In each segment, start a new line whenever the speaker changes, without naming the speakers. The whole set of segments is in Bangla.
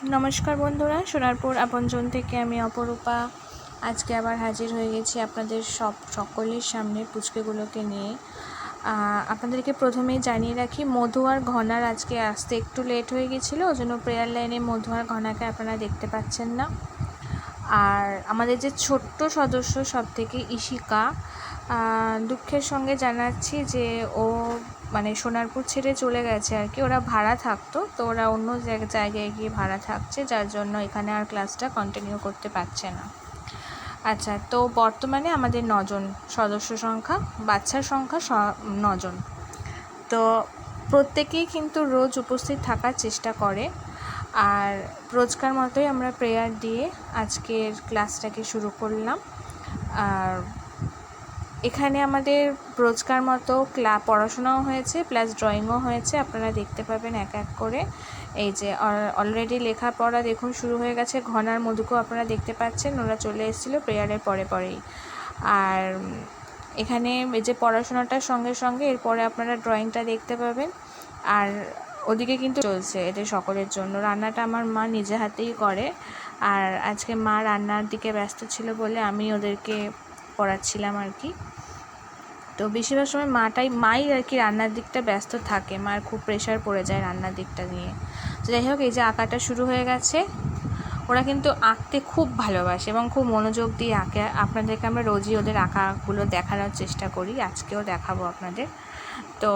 নমস্কার বন্ধুরা, সোনারপুর আপনজন থেকে আমি অপরূপা আজকে আবার হাজির হয়ে গেছি আপনাদের সকলের সামনে পুচকেগুলোকে নিয়ে। আপনাদেরকে প্রথমেই জানিয়ে রাখি, মধু আর ঘনার আজকে আসতে একটু লেট হয়ে গেছিলো, ওই জন্য প্রেয়ার লাইনে মধু আর ঘনাকে আপনারা দেখতে পাচ্ছেন না। আর আমাদের যে ছোট্ট সদস্য সব থেকে ঈশিকা, দুঃখের সঙ্গে জানাচ্ছি যে ও সোনারপুর ছেড়ে চলে গেছে আর কি। ওরা ভাড়া থাকতো, তো ওরা অন্য জায়গায় গিয়ে ভাড়া থাকছে, যার জন্য এখানে আর ক্লাসটা কন্টিনিউ করতে পারছে না। আচ্ছা, তো বর্তমানে আমাদের 9 জন সদস্য সংখ্যা, বাচ্চার সংখ্যা 9 জন। তো প্রত্যেকেই কিন্তু রোজ উপস্থিত থাকার চেষ্টা করে। আর রোজকার মতোই আমরা প্রেয়ার দিয়ে আজকের ক্লাসটাকে শুরু করলাম। আর এখানে আমাদের রোজকার মতো পড়াশোনাও হয়েছে, প্লাস ড্রয়িংও হয়েছে। আপনারা দেখতে পাবেন এক এক করে। এই যে অলরেডি লেখাপড়া দেখুন শুরু হয়ে গেছে। ঘনার মধুকেও আপনারা দেখতে পাচ্ছেন, ওরা চলে এসেছিলো প্রেয়ারের পরেই। আর এখানে এই যে পড়াশোনাটার সঙ্গে সঙ্গে এরপরে আপনারা ড্রয়িংটা দেখতে পাবেন। আর ওদিকে কিন্তু চলছে এদের সকলের জন্য। রান্নাটা আমার মা নিজে হাতেই করে, আর আজকে মা রান্নার দিকে ব্যস্ত ছিল বলে আমি ওদেরকে পড়াচ্ছিলাম আর কি। তো বেশিরভাগ সময় মাই আর কি রান্নার দিকটা ব্যস্ত থাকে, মার খুব প্রেশার পড়ে যায় রান্নার দিকটা নিয়ে। তো যাই হোক, এই যে আঁকাটা শুরু হয়ে গেছে। ওরা কিন্তু আঁকতে খুব ভালোবাসে এবং খুব মনোযোগ দিয়ে আঁকে। আপনাদেরকে আমরা রোজই ওদের আঁকাগুলো দেখানোর চেষ্টা করি, আজকেও দেখাবো আপনাদের। তো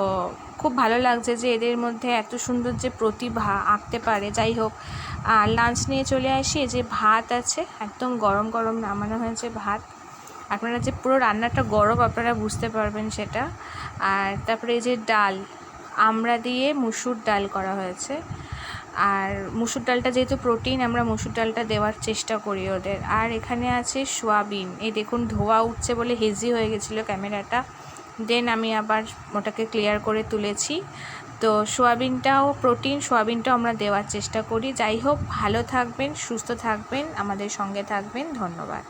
খুব ভালো লাগছে যে এদের মধ্যে এত সুন্দর যে প্রতিভা, আঁকতে পারে। যাই হোক, লাঞ্চ নিয়ে চলে আসি। যে ভাত আছে, একদম গরম গরম নামানো হয়েছে ভাত। আপনারা যে পুরো রান্নাটা গরম আপনারা বুঝতে পারবেন সেটা। আর তারপরে এই যে ডাল, আমড়া দিয়ে মুসুর ডাল করা হয়েছে। আর মুসুর ডালটা যেহেতু প্রোটিন, আমরা মুসুর ডালটা দেওয়ার চেষ্টা করি ওদের। আর এখানে আছে সোয়াবিন, এই দেখুন ধোয়া উঠছে বলে হেজি হয়ে গেছিলো ক্যামেরাটা, দেন আমি আবার ওটাকে ক্লিয়ার করে তুলেছি। তো সোয়াবিনটাও প্রোটিন, সোয়াবিনটাও আমরা দেওয়ার চেষ্টা করি। যাই হোক, ভালো থাকবেন, সুস্থ থাকবেন, আমাদের সঙ্গে থাকবেন। ধন্যবাদ।